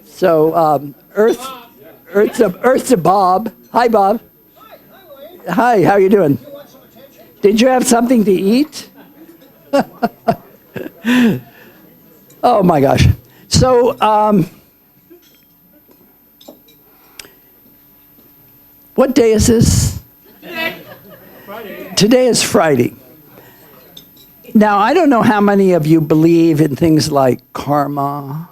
So Earth's a Bob. Hi, Bob. Hi, how you doing? Did you have something to eat? Oh my gosh. So what day is this? Friday. Today is Friday. Now, I don't know how many of you believe in things like karma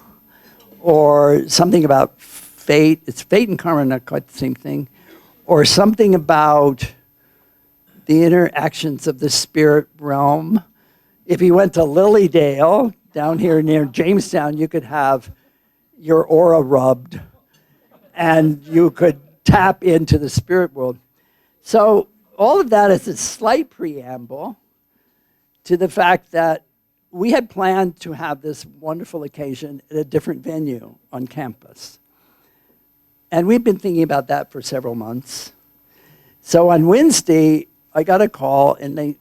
or something about fate. It's fate and karma, not quite the same thing. Or something about the interactions of the spirit realm. If you went to Lilydale, down here near Jamestown, you could have your aura rubbed and you could tap into the spirit world. So all of that is a slight preamble to the fact that we had planned to have this wonderful occasion at a different venue on campus. And we've been thinking about that for several months. So on Wednesday, I got a call and they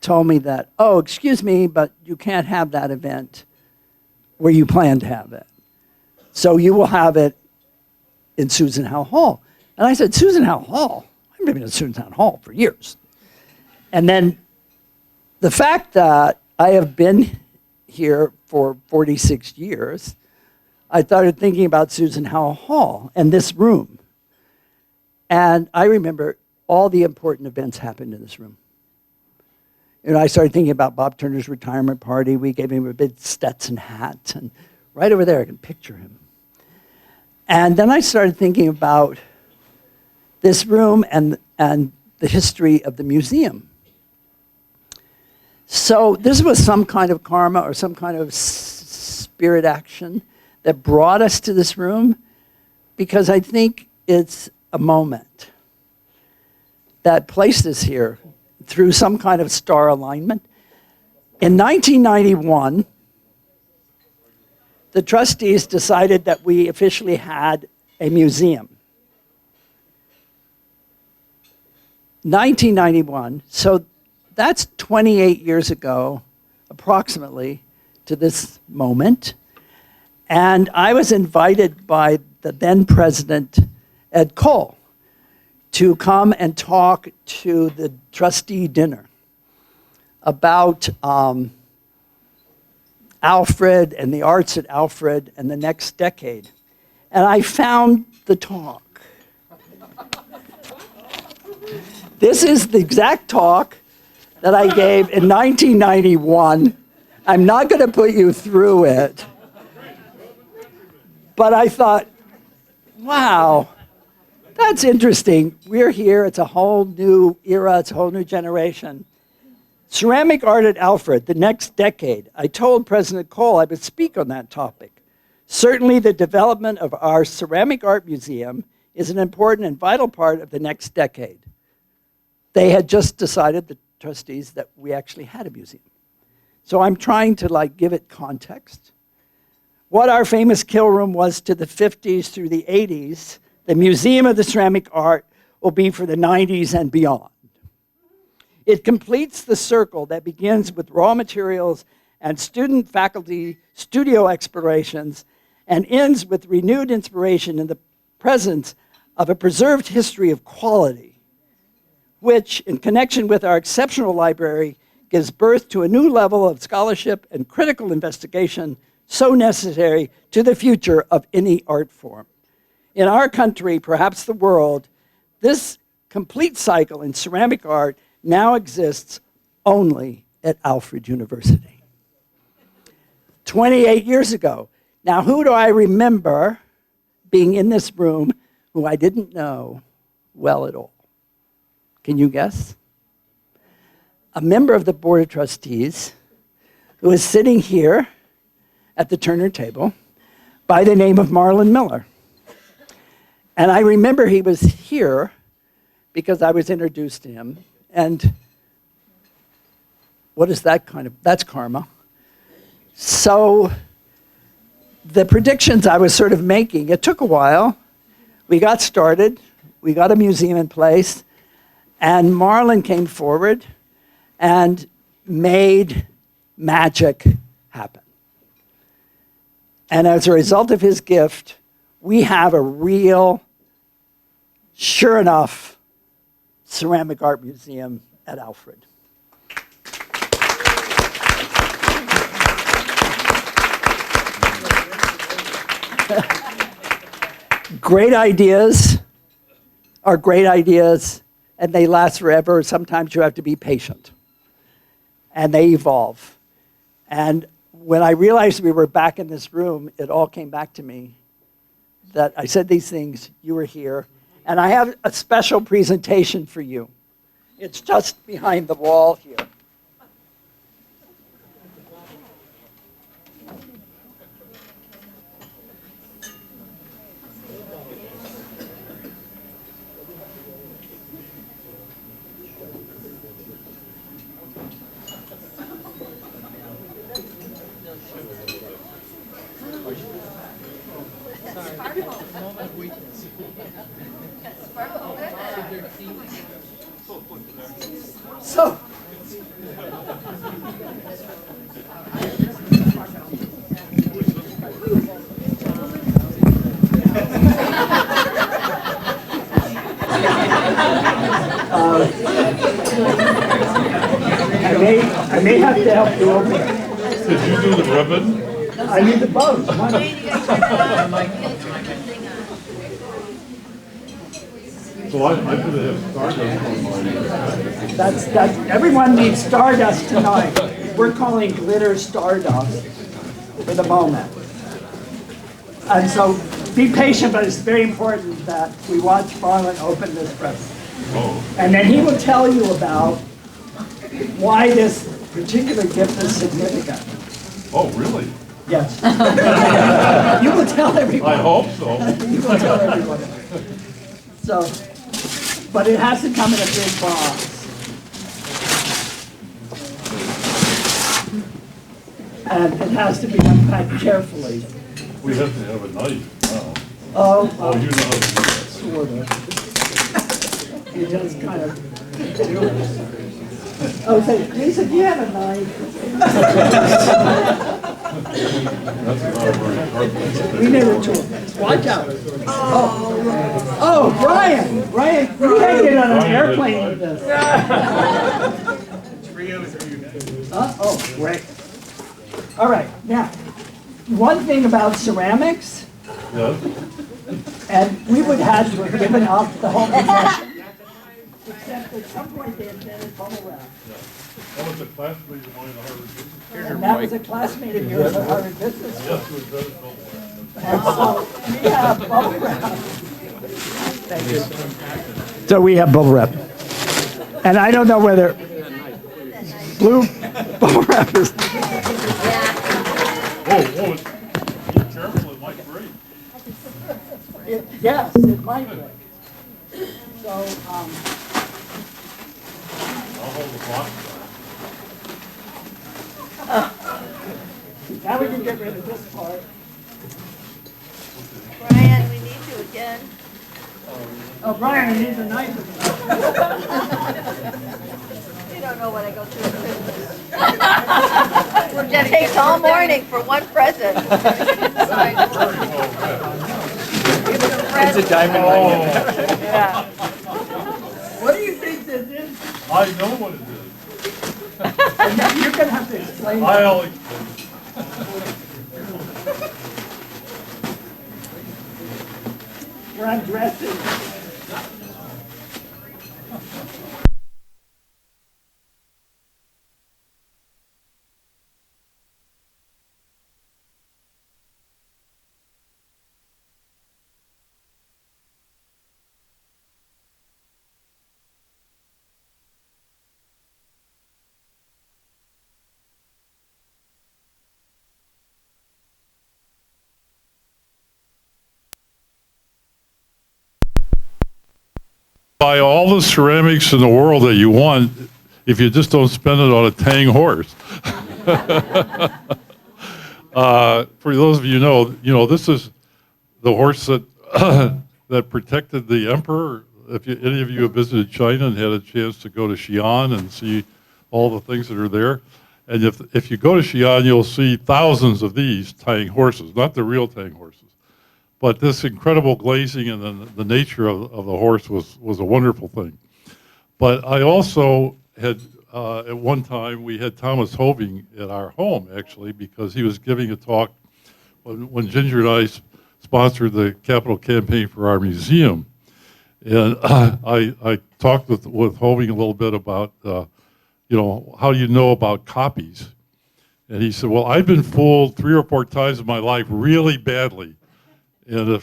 told me that, oh, excuse me, but you can't have that event where you plan to have it. So you will have it in Susan Howe Hall. And I said, Susan Howe Hall? I've been in Susan Howe Hall for years. And then the fact that I have been here for 46 years, I started thinking about Susan Howe Hall and this room. And I remember all the important events happened in this room. You know, I started thinking about Bob Turner's retirement party. We gave him a big Stetson hat, and right over there, I can picture him. And then I started thinking about this room and the history of the museum. So this was some kind of karma or some kind of spirit action that brought us to this room, because I think it's a moment that placed us here through some kind of star alignment. In 1991, the trustees decided that we officially had a museum. 1991, so that's 28 years ago, approximately, to this moment. And I was invited by the then president, Ed Cole, to come and talk to the trustee dinner about Alfred and the arts at Alfred and the next decade. And I found the talk. This is the exact talk that I gave in 1991. I'm not going to put you through it. But I thought, wow, that's interesting. We're here. It's a whole new era. It's a whole new generation. Ceramic art at Alfred, the next decade. I told President Cole I would speak on that topic. Certainly the development of our Ceramic Art Museum is an important and vital part of the next decade. They had just decided, the trustees, that we actually had a museum. So I'm trying to give it context. What our famous kill room was to the 50s through the 80s, the Museum of the Ceramic Art will be for the 90s and beyond. It completes the circle that begins with raw materials and student faculty studio explorations and ends with renewed inspiration in the presence of a preserved history of quality, which, in connection with our exceptional library, gives birth to a new level of scholarship and critical investigation so necessary to the future of any art form. In our country, perhaps the world, this complete cycle in ceramic art now exists only at Alfred University. 28 years ago. Now, who do I remember being in this room who I didn't know well at all? Can you guess? A member of the Board of Trustees who is sitting here at the Turner table by the name of Marlin Miller. And I remember he was here because I was introduced to him. And what is that kind of, that's karma. So the predictions I was sort of making, it took a while. We got started, we got a museum in place, and Marlin came forward and made magic happen. And as a result of his gift, we have a real, sure enough, ceramic art museum at Alfred. Great ideas are great ideas, and they last forever. Sometimes you have to be patient, and they evolve. And when I realized we were back in this room, it all came back to me that I said these things, you were here, and I have a special presentation for you. It's just behind the wall here. So, I may have to help you open it. Did you do the ribbon? I need the bows. So I could have Stardust on mine. That's everyone needs Stardust tonight. We're calling glitter Stardust for the moment. And so be patient, but it's very important that we watch Marlin open this present. Oh, And then he will tell you about why this particular gift is significant. oh, really? Yes. You will tell everyone. I hope so. You will tell everyone. So, but it has to come in a big box. And it has to be unpacked carefully. We have to have a knife now. Oh, Oh, you know how to do that. sort of. You just kind of do it. Oh, say, Lisa, do you have a knife? That's not very hard. We never told. Watch out. Oh, Brian, you can't get on an airplane with this. Oh, great. All right, now, one thing about ceramics, Yes? and we would have to have given up the whole profession, except at some point they invented bubble wrap. That was a classmate of mine at Harvard Business School. And that was a classmate of yours at Harvard Business School. Yes, who invented bubble wrap. And so we have bubble wrap. Thank you. So we have bubble wrap. And I don't know whether blue bubble wrap is... Whoa, be careful, it might break. Yes, it might be. So, I'll hold the box. now we can get rid of this part. Brian, we need you again. Oh, Brian, he needs a knife. You don't know what I go through at Christmas. It takes all morning for one present. Sorry. It's a diamond ring. Yeah. What do you think this is? I know what it is. And then you're going to have to explain it. I'll explain. Where I'm dressing. Buy all the ceramics in the world that you want if you just don't spend it on a Tang horse. For those of you who know, this is the horse that that protected the emperor. If any of you have visited China and had a chance to go to Xi'an and see all the things that are there, And if you go to Xi'an, you'll see thousands of these Tang horses, not the real Tang horses. But this incredible glazing and the nature of the horse was a wonderful thing. But I also had, at one time, we had Thomas Hoving at our home, actually, because he was giving a talk when Ginger and I sponsored the capital campaign for our museum. And I talked with Hoving a little bit about, how do you know about copies? And he said, well, I've been fooled 3 or 4 times in my life really badly. And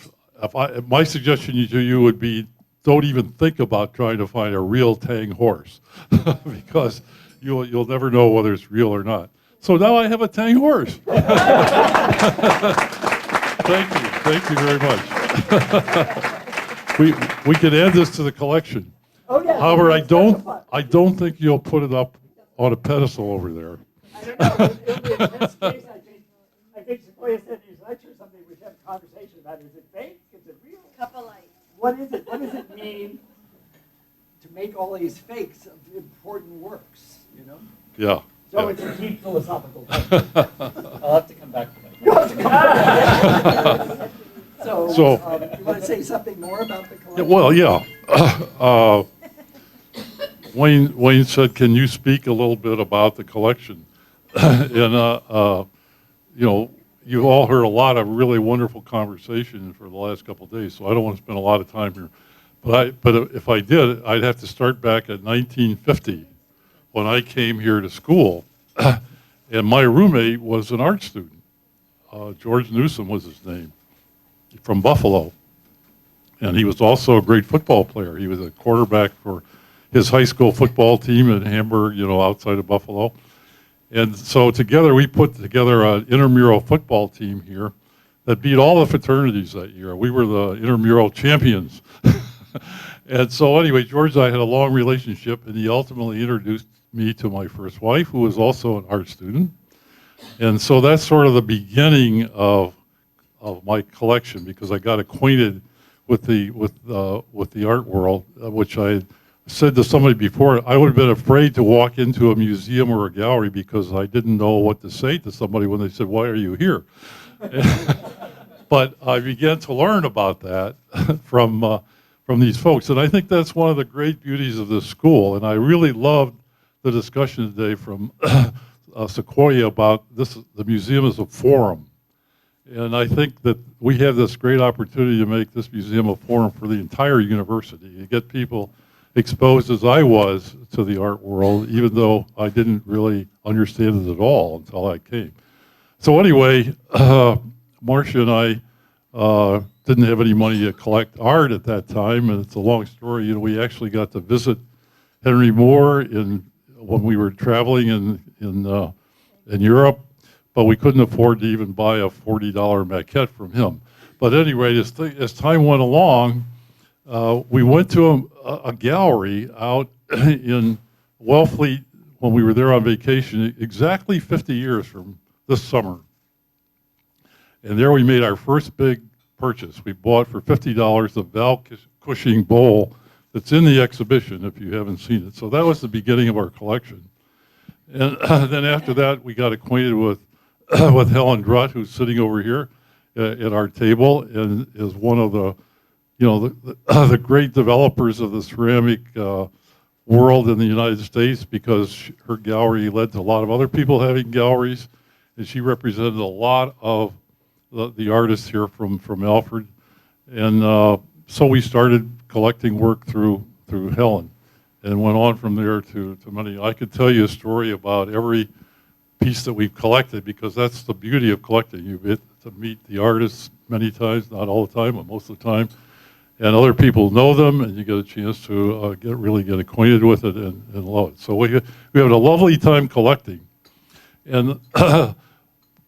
my suggestion to you would be, don't even think about trying to find a real Tang horse, because you'll never know whether it's real or not. So now I have a Tang horse. Thank you very much. we could add this to the collection. Oh, yeah. However, I don't think you'll put it up on a pedestal over there. I don't know. In this case, I think Sequoia said in his lecture something we should have a conversation about. Is it fake? Is it real? Couple lights. What is it? What does it mean to make all these fakes of important works? Yeah. So it's a deep philosophical question. I'll have to come back to that. So, you want to say something more about the collection? Well, yeah. Wayne said, can you speak a little bit about the collection? And, you've all heard a lot of really wonderful conversation for the last couple of days, so I don't want to spend a lot of time here. But if I did, I'd have to start back at 1950 when I came here to school. And my roommate was an art student. George Newsom was his name, from Buffalo. And he was also a great football player. He was a quarterback for his high school football team in Hamburg, outside of Buffalo. And so together we put together an intramural football team here that beat all the fraternities that year. We were the intramural champions. And so anyway, George and I had a long relationship, and he ultimately introduced me to my first wife, who was also an art student. And so that's sort of the beginning of my collection, because I got acquainted with the art world, which I said to somebody before, I would have been afraid to walk into a museum or a gallery because I didn't know what to say to somebody when they said, why are you here? But I began to learn about that from these folks. And I think that's one of the great beauties of this school. And I really loved the discussion today from Sequoia about the museum as a forum. And I think that we have this great opportunity to make this museum a forum for the entire university, to get people exposed as I was to the art world, even though I didn't really understand it at all until I came. So anyway, Marcia and I didn't have any money to collect art at that time, and it's a long story. We actually got to visit Henry Moore when we were traveling in Europe, but we couldn't afford to even buy a $40 maquette from him. But anyway, as time went along, we went to a gallery out in Wellfleet when we were there on vacation, exactly 50 years from this summer. And there we made our first big purchase. We bought for $50 the Val Cushing bowl that's in the exhibition, if you haven't seen it. So that was the beginning of our collection. And then after that, we got acquainted with Helen Drutt, who's sitting over here at our table, and is one of the the great developers of the ceramic world in the United States, because her gallery led to a lot of other people having galleries, and she represented a lot of the artists here from Alfred. And so we started collecting work through Helen, and went on from there to many. I could tell you a story about every piece that we've collected, because that's the beauty of collecting. You get to meet the artists many times, not all the time, but most of the time, and other people know them, and you get a chance to really get acquainted with it and love it. So we have a lovely time collecting. And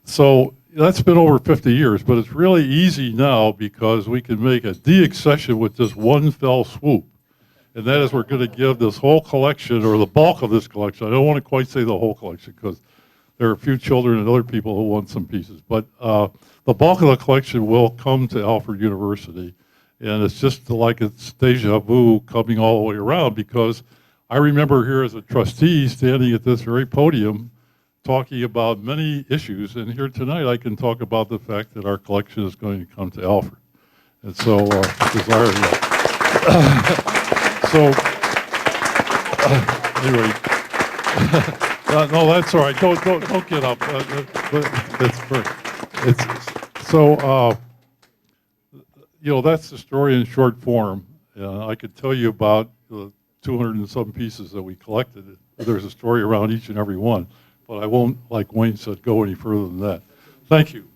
so that's been over 50 years, but it's really easy now because we can make a de-accession with just one fell swoop. And that is, we're going to give this whole collection, or the bulk of this collection. I don't want to quite say the whole collection, because there are a few children and other people who want some pieces. But the bulk of the collection will come to Alfred University. And it's just like it's deja vu coming all the way around, because I remember here as a trustee standing at this very podium talking about many issues, and here tonight I can talk about the fact that our collection is going to come to Alfred. And so, anyway, no, that's all right. Don't get up. That's the story in short form. I could tell you about the 200 and some pieces that we collected. There's a story around each and every one, but I won't, like Wayne said, go any further than that. Thank you.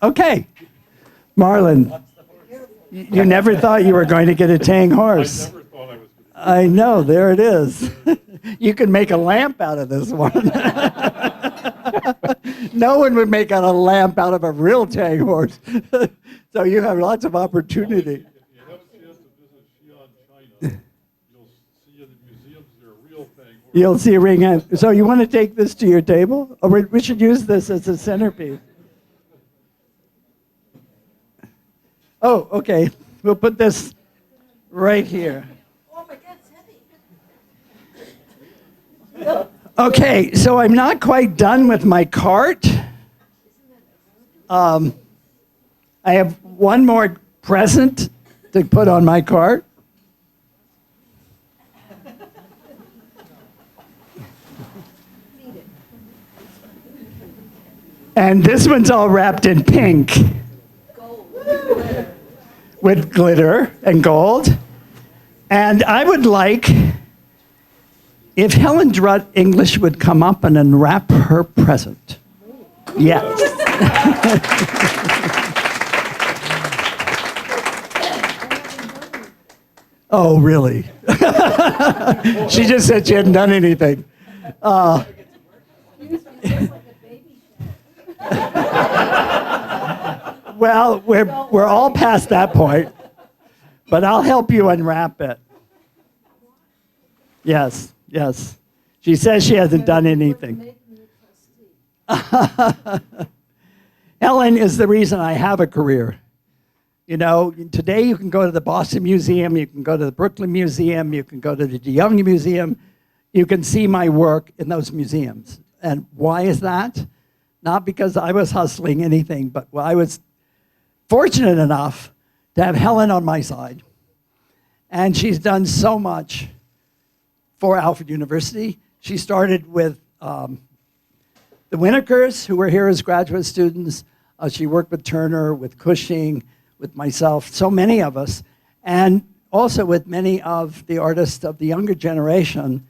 Okay, Marlin, you never thought you were going to get a Tang horse. I never thought I was going to. I know, there it is. You can make a lamp out of this one. No one would make a lamp out of a real Tang horse. So you have lots of opportunity. If you have a chance to visit Xi'an, China, you'll see in the museums they're real Tang horses. You'll see a ring hand. So you want to take this to your table? Or we should use this as a centerpiece. Oh, okay. We'll put this right here. Oh my God, it's heavy. Okay, so I'm not quite done with my cart. I have one more present to put on my cart. And this one's all wrapped in pink with glitter and gold. And I would like if Helen Drutt English would come up and unwrap her present. Yes. Oh, really? She just said she hadn't done anything. Well, we're all past that point, but I'll help you unwrap it. Yes, yes. She says she hasn't done anything. Helen is the reason I have a career. You know, today you can go to the Boston Museum, you can go to the Brooklyn Museum, you can go to the DeYoung Museum. You can see my work in those museums. And why is that? Not because I was hustling anything, but I was fortunate enough to have Helen on my side. And she's done so much for Alfred University. She started with the Winnikers, who were here as graduate students. She worked with Turner, with Cushing, with myself, so many of us, and also with many of the artists of the younger generation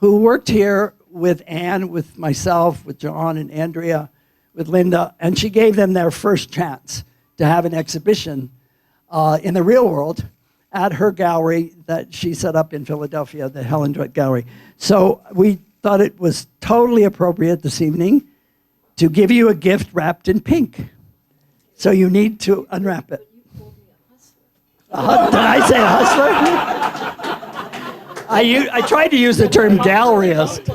who worked here with Anne, with myself, with John and Andrea, with Linda, and she gave them their first chance to have an exhibition in the real world at her gallery that she set up in Philadelphia, the Helen Drutt Gallery. So we thought it was totally appropriate this evening to give you a gift wrapped in pink. So you need to unwrap it. Did I say hustler? I tried to use the term galleryist.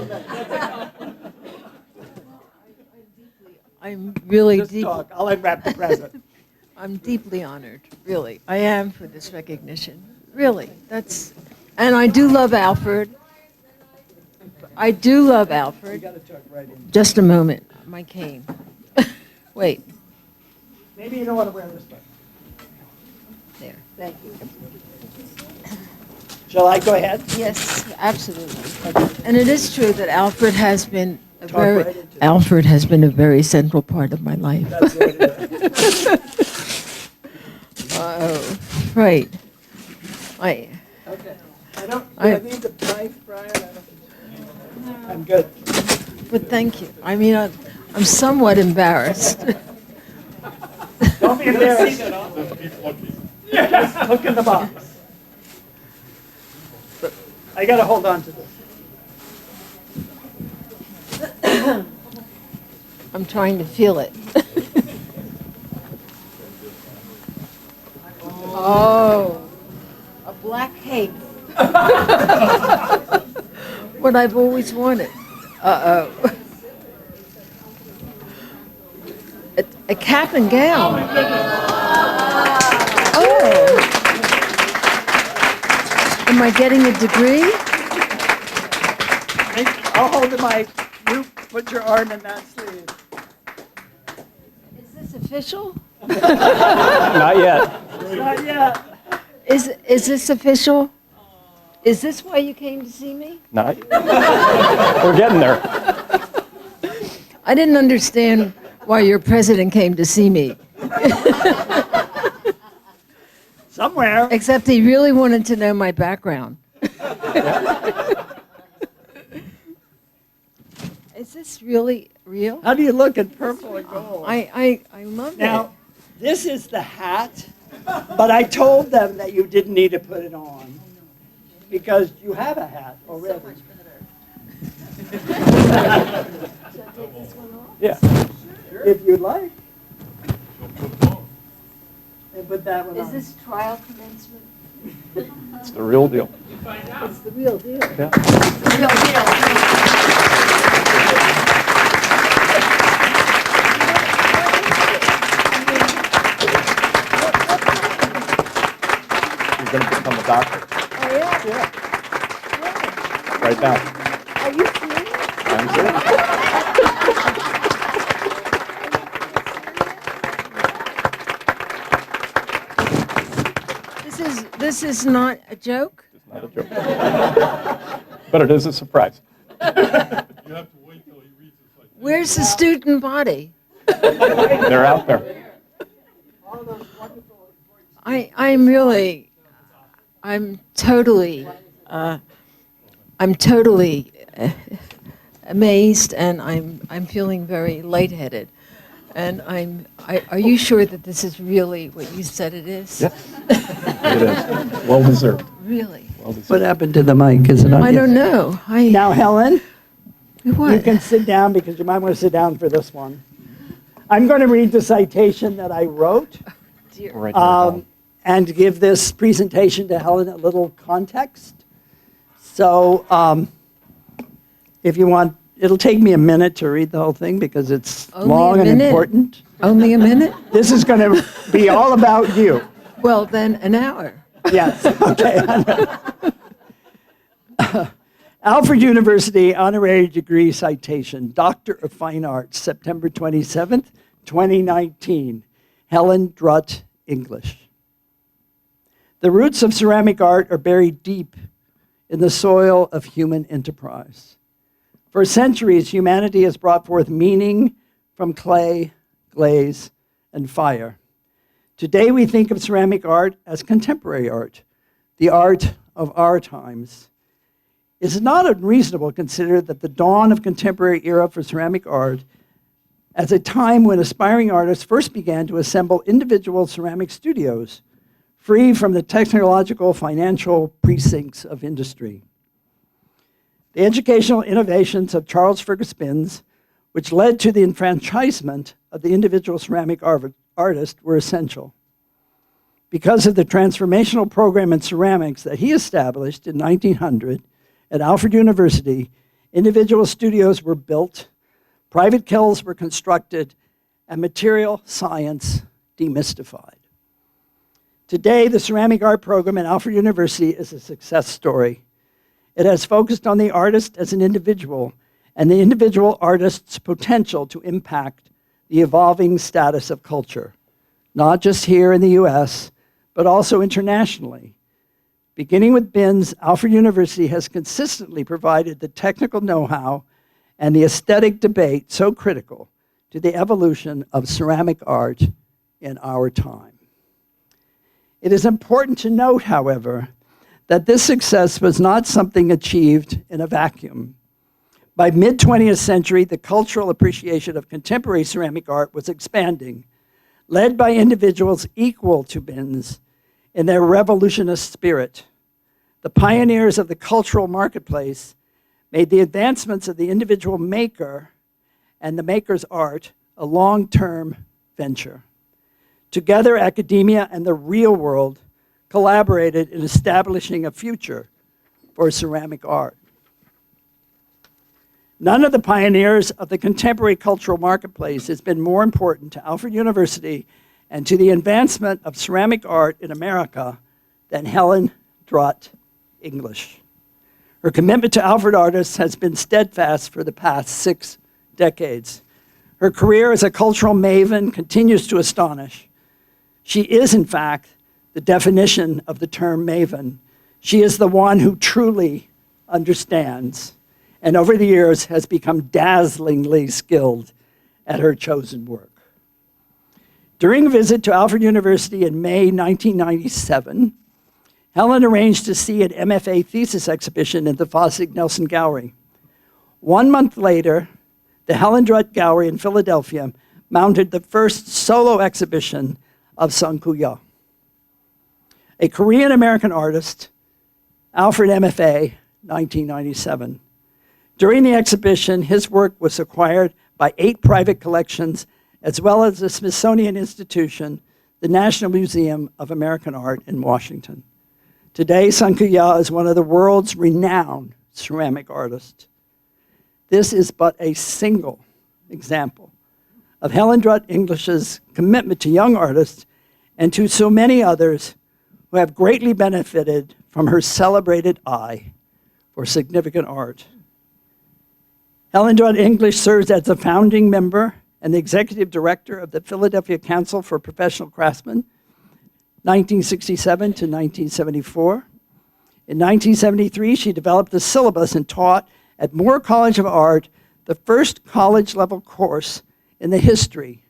I'm really Just talk. I'll unwrap the present. I'm deeply honored, really. I am for this recognition. Really. And I do love Alfred. I do love Alfred. You got to tuck right in. Just a moment. My cane. Wait. Maybe you don't want to wear this one. There. Thank you. Shall I go ahead? Yes, absolutely. And it is true that Alfred has been a Talk right into it. Alfred has been a very central part of my life. That's what it is. Oh, right. Okay. Do I need the knife, Brian? I'm good. But thank you. I mean, I'm somewhat embarrassed. Don't be embarrassed. Just look in the box. I got to hold on to this. I'm trying to feel it. Oh, a black cape. What I've always wanted. Uh-oh. A cap and gown. Oh. Am I getting a degree? I'll hold the mic. You put your arm in that sleeve. Is this official? Not yet. Not yet. Is this official? Is this why you came to see me? Not yet. We're getting there. I didn't understand why your president came to see me, Somewhere. except he really wanted to know my background. Is this really real? How do you look in purple and gold? I love Now, this is the hat, but I told them that you didn't need to put it on because you have a hat already. Yeah. If you'd like. And put that one it. Is on. this trial commencement? It's the real deal. It's the real deal. Yeah. You're going to become a doctor. Oh, yeah? Right now. Are you serious? I'm serious. This is not a joke? It's not a joke. But it is a surprise. You have to wait till he reads it like Where's the student body? They're out there. I'm totally amazed, and I'm feeling very lightheaded. And are you sure that this is really what you said it is? Yes. It is. Well deserved. Really? Well deserved. What happened to the mic? Is it on? I don't know. Now, Helen, What? you can sit down because you might want to sit down for this one. I'm going to read the citation that I wrote Right here. and give this presentation to Helen a little context. So if you want, it'll take me a minute to read the whole thing because it's Only long a and minute? important. Only a minute? This is going to be all about you. Well, then an hour. Yes, okay. Alfred University honorary degree citation, Doctor of Fine Arts, September 27th, 2019. Helen Drutt English. The roots of ceramic art are buried deep in the soil of human enterprise. For centuries, humanity has brought forth meaning from clay, glaze, and fire. Today, we think of ceramic art as contemporary art, the art of our times. It's not unreasonable to consider that the dawn of contemporary era for ceramic art as a time when aspiring artists first began to assemble individual ceramic studios, free from the technological financial precincts of industry. The educational innovations of Charles Fergus Binns, which led to the enfranchisement of the individual ceramic artist, were essential. Because of the transformational program in ceramics that he established in 1900 at Alfred University, individual studios were built, private kilns were constructed, and material science demystified. Today, the ceramic art program at Alfred University is a success story. It has focused on the artist as an individual and the individual artist's potential to impact the evolving status of culture, not just here in the US, but also internationally. Beginning with Binns, Alfred University has consistently provided the technical know-how and the aesthetic debate so critical to the evolution of ceramic art in our time. It is important to note, however, that this success was not something achieved in a vacuum. By mid-20th century, the cultural appreciation of contemporary ceramic art was expanding, led by individuals equal to Binns in their revolutionist spirit. The pioneers of the cultural marketplace made the advancements of the individual maker and the maker's art a long-term venture. Together, academia and the real world collaborated in establishing a future for ceramic art. None of the pioneers of the contemporary cultural marketplace has been more important to Alfred University and to the advancement of ceramic art in America than Helen Drutt English. Her commitment to Alfred artists has been steadfast for the past 6 decades. Her career as a cultural maven continues to astonish. She is, in fact, the definition of the term maven. She is the one who truly understands, and over the years has become dazzlingly skilled at her chosen work. During a visit to Alfred University in May 1997, Helen arranged to see an MFA thesis exhibition in the Fossig-Nelson Gallery. 1 month later, the Helen Drutt Gallery in Philadelphia mounted the first solo exhibition of Sun Koo-ya, a Korean-American artist, Alfred MFA, 1997. During the exhibition, his work was acquired by 8 private collections, as well as the Smithsonian Institution, the National Museum of American Art in Washington. Today, Sun Koo-ya is one of the world's renowned ceramic artists. This is but a single example of Helen Drutt English's commitment to young artists and to so many others who have greatly benefited from her celebrated eye for significant art. Helen Drutt English serves as the founding member and the executive director of the Philadelphia Council for Professional Craftsmen, 1967 to 1974. In 1973, she developed the syllabus and taught at Moore College of Art the first college-level course in the history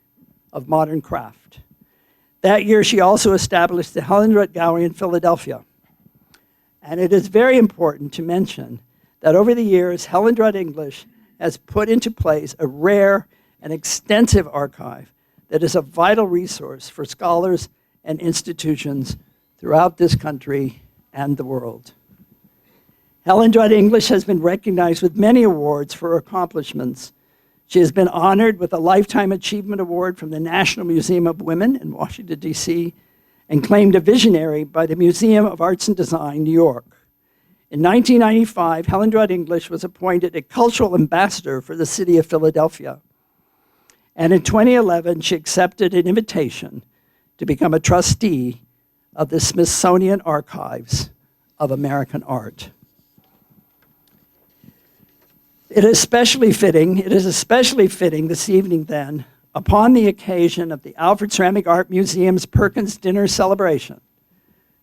of modern craft. That year, she also established the Helen Drutt Gallery in Philadelphia. And it is very important to mention that over the years, Helen Drutt English has put into place a rare and extensive archive that is a vital resource for scholars and institutions throughout this country and the world. Helen Drutt English has been recognized with many awards for her accomplishments. She has been honored with a Lifetime Achievement Award from the National Museum of Women in Washington, D.C., and claimed a visionary by the Museum of Arts and Design, New York. In 1995, Helen Drutt English was appointed a cultural ambassador for the city of Philadelphia. And in 2011, she accepted an invitation to become a trustee of the Smithsonian Archives of American Art. It is especially fitting this evening then, upon the occasion of the Alfred Ceramic Art Museum's Perkins Dinner celebration,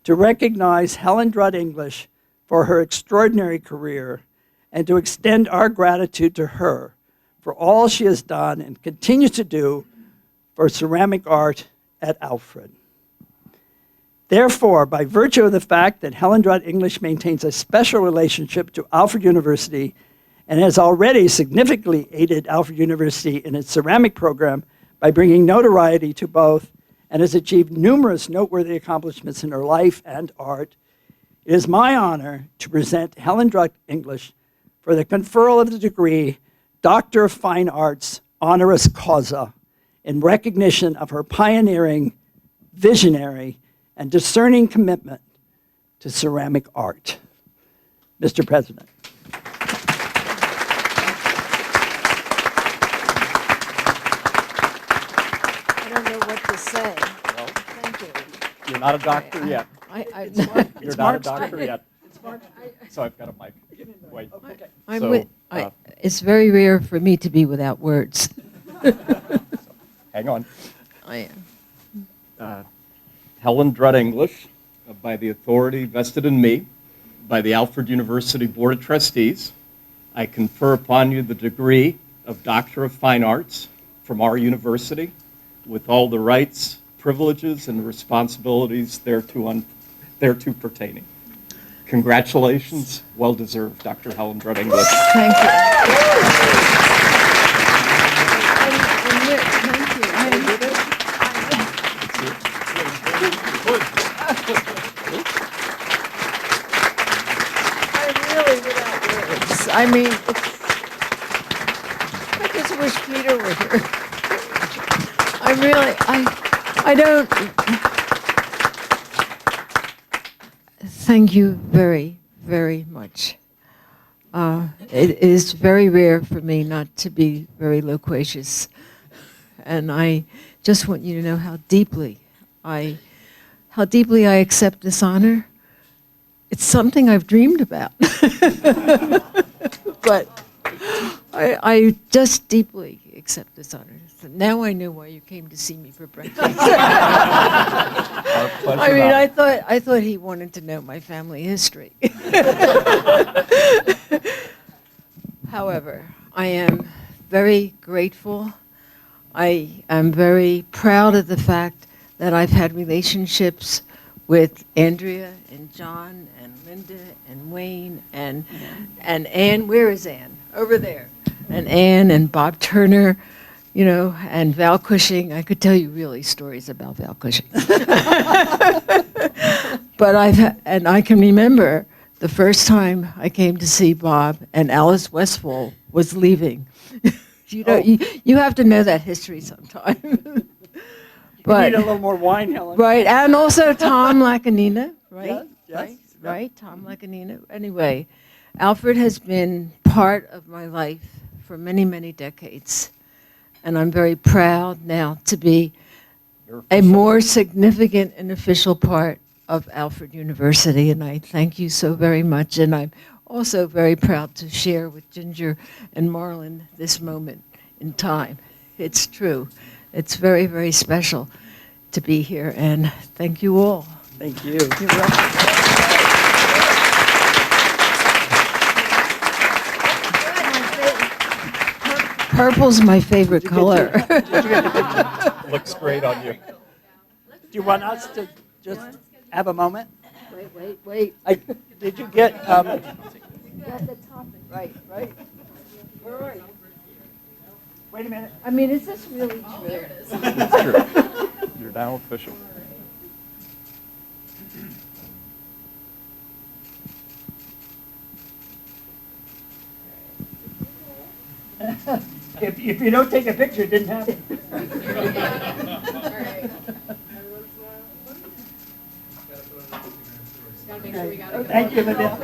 to recognize Helen Drutt English for her extraordinary career and to extend our gratitude to her for all she has done and continues to do for ceramic art at Alfred. Therefore, by virtue of the fact that Helen Drutt English maintains a special relationship to Alfred University and has already significantly aided Alfred University in its ceramic program by bringing notoriety to both and has achieved numerous noteworthy accomplishments in her life and art, it is my honor to present Helen Drutt English for the conferral of the degree Doctor of Fine Arts honoris causa in recognition of her pioneering, visionary, and discerning commitment to ceramic art. Mr. President. I don't know what to say. Well, Thank you. you're not a doctor yet. You're not a doctor yet. So I've got a mic. Wait. So, it's very rare for me to be without words. Hang on. I am. Helen Drutt English, by the authority vested in me by the Alfred University Board of Trustees, I confer upon you the degree of Doctor of Fine Arts from our university with all the rights, privileges, and responsibilities thereto pertaining. Congratulations. Well deserved, Dr. Helen Drutt English. Thank you. I'm really without words. I mean, I just wish Peter were here. I don't. Thank you very, very much. It is very rare for me not to be very loquacious. And I just want you to know how deeply I accept this honor it's something I've dreamed about. But I just deeply accept this honor. So now I know why you came to see me for breakfast. I mean, I thought he wanted to know my family history. However, I am very grateful. I am very proud of the fact that I've had relationships with Andrea and John and Linda and Wayne and Ann. Where is Ann? Over there. And Ann and Bob Turner, you know, and Val Cushing. I could tell you really stories about Val Cushing. But I can remember the first time I came to see Bob and Alice Westfall was leaving. You have to know that history sometime. But, you need a little more wine, Helen. Right, and also Tom Lacanina, right? Yes. Right, Tom Lacanina. Anyway, Alfred has been part of my life for many, many decades. And I'm very proud now to be a more significant and official part of Alfred University. And I thank you so very much. And I'm also very proud to share with Ginger and Marlin this moment in time. It's true. It's very, very special to be here, and thank you all. Thank you. You're welcome. Purple's my favorite color. Looks great on you. Do you want us to just have a moment? Wait. Did you get... Got the topic. Right. Where are you? Wait a minute. I mean, is this really true? It's true. You're now official. If you don't take a picture, it didn't happen. Thank you, Linda.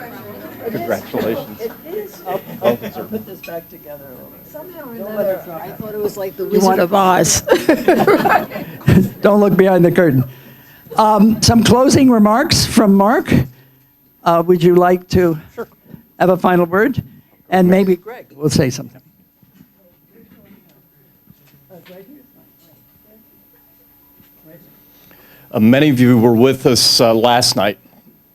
Congratulations. It is. I'll put this back together. Somehow or Don't let it another, drop I out. thought it was like the You Wizard want- of Oz. Don't look behind the curtain. Some closing remarks from Mark. Would you like to have a final word? And maybe Greg will say something. Many of you were with us last night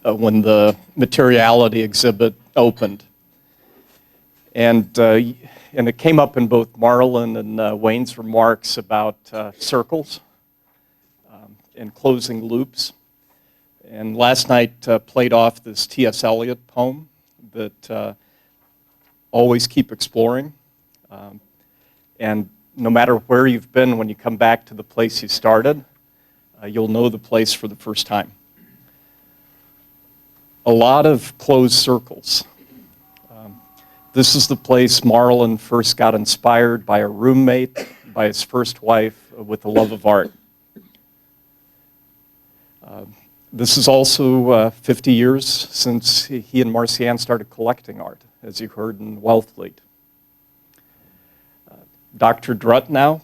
when the Materiality exhibit opened. And it came up in both Marlin and Wayne's remarks about circles and closing loops. And last night played off this T.S. Eliot poem that always keep exploring. And no matter where you've been, when you come back to the place you started, you'll know the place for the first time. A lot of closed circles. This is the place Marlin first got inspired by a roommate, by his first wife, with the love of art. This is also 50 years since he and Marcianne started collecting art, as you heard in Wellfleet. Dr. Drutt now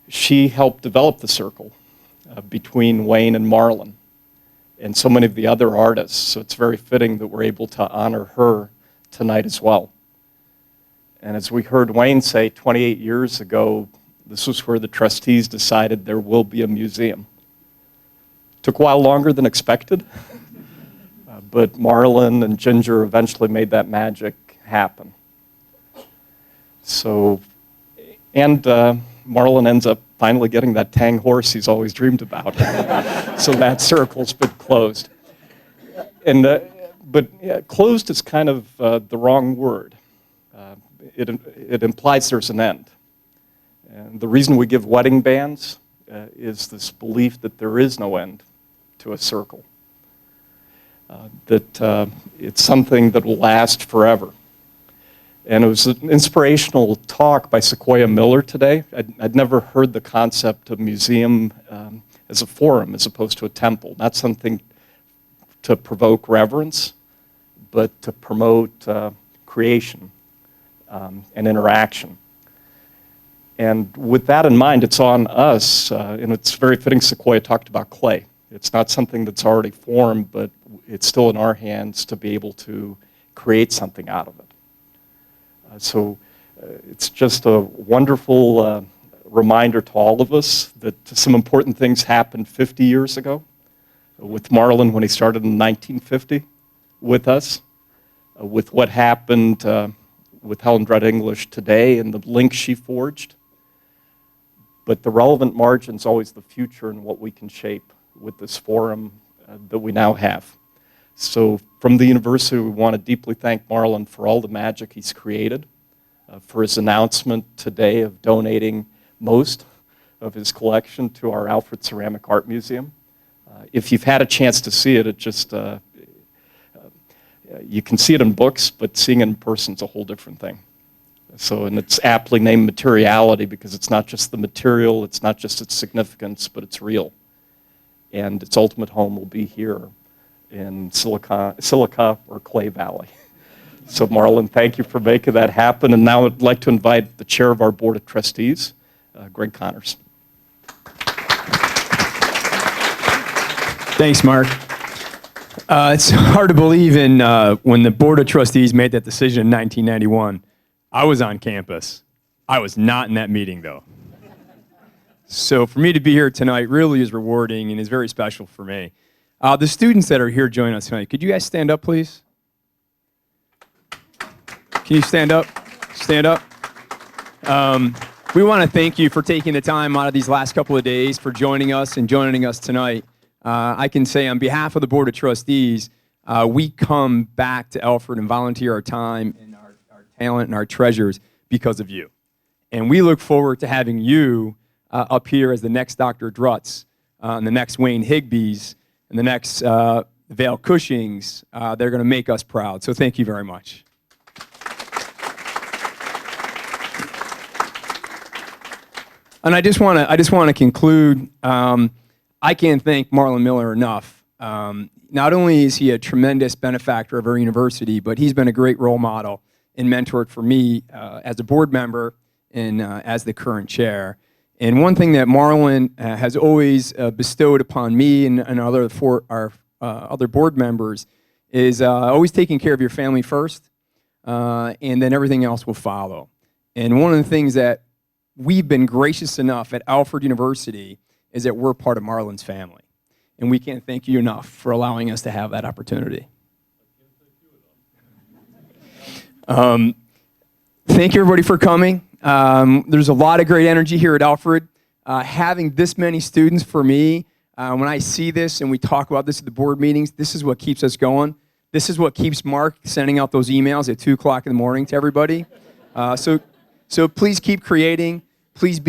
she helped develop the circle between Wayne and Marlin and so many of the other artists, so it's very fitting that we're able to honor her tonight as well. And as we heard Wayne say 28 years ago, this was where the trustees decided there will be a museum. Took a while longer than expected, but Marlin and Ginger eventually made that magic happen. So, and Marlin ends up finally getting that tang horse he's always dreamed about. So that circle's been closed. But closed is kind of the wrong word. It implies there's an end. And the reason we give wedding bands is this belief that there is no end to a circle. That it's something that will last forever. And it was an inspirational talk by Sequoia Miller today. I'd never heard the concept of museum as a forum as opposed to a temple. Not something to provoke reverence, but to promote creation and interaction. And with that in mind, it's on us, and it's very fitting Sequoia talked about clay. It's not something that's already formed, but it's still in our hands to be able to create something out of it. It's just a wonderful reminder to all of us that some important things happened 50 years ago with Marlin when he started in 1950 with us, with what happened with Helen Drutt English today and the links she forged. But the relevant margin is always the future and what we can shape with this forum that we now have. So from the university, we want to deeply thank Marlin for all the magic he's created, for his announcement today of donating most of his collection to our Alfred Ceramic Art Museum. If you've had a chance to see it, you can see it in books, but seeing it in person is a whole different thing. And it's aptly named Materiality because it's not just the material, it's not just its significance, but it's real. And its ultimate home will be here in Silica or Clay Valley. So Marlin, thank you for making that happen. And now I'd like to invite the chair of our Board of Trustees, Greg Connors. Thanks, Mark. It's hard to believe when the Board of Trustees made that decision in 1991, I was on campus. I was not in that meeting, though. So for me to be here tonight really is rewarding and is very special for me. The students that are here joining us tonight, could you guys stand up, please? Can you stand up? Stand up. We want to thank you for taking the time out of these last couple of days for joining us and joining us tonight. I can say on behalf of the Board of Trustees, we come back to Alfred and volunteer our time and our talent and our treasures because of you. And we look forward to having you up here as the next Dr. Drutts, and the next Wayne Higbys, and the next Vale Cushings. They're going to make us proud. So thank you very much. And I just want to conclude. I can't thank Marlin Miller enough. Not only is he a tremendous benefactor of our university, but he's been a great role model and mentor for me as a board member and as the current chair. And one thing that Marlin has always bestowed upon me and our other board members is always taking care of your family first, and then everything else will follow. And one of the things that we've been gracious enough at Alfred University is that we're part of Marlin's family. And we can't thank you enough for allowing us to have that opportunity. Thank you, everybody, for coming. There's a lot of great energy here at Alfred. Having this many students, for me, when I see this and we talk about this at the board meetings, this is what keeps us going. This is what keeps Mark sending out those emails at 2 o'clock in the morning to everybody. So please keep creating. Please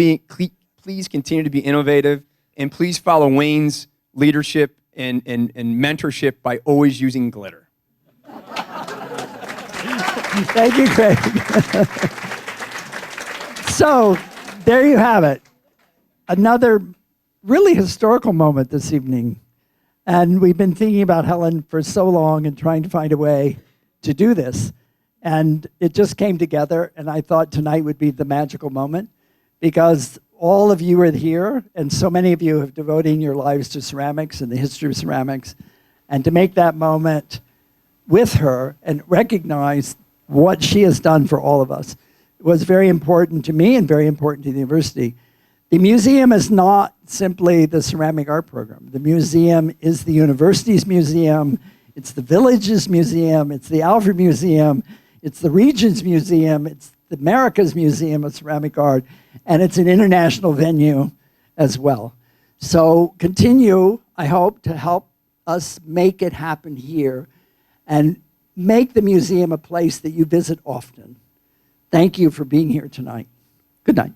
continue to be innovative. And please follow Wayne's leadership and mentorship by always using glitter. Thank you, Craig. So, there you have it. Another really historical moment this evening. And we've been thinking about Helen for so long and trying to find a way to do this. And it just came together, and I thought tonight would be the magical moment because all of you are here, and so many of you have devoted your lives to ceramics and the history of ceramics. And to make that moment with her and recognize what she has done for all of us was very important to me and very important to the university. The museum is not simply the ceramic art program. The museum is the university's museum, it's the village's museum, it's the Alfred Museum, it's the Region's Museum, it's the America's Museum of Ceramic Art, and it's an international venue as well. So continue, I hope, to help us make it happen here and make the museum a place that you visit often. Thank you for being here tonight. Good night.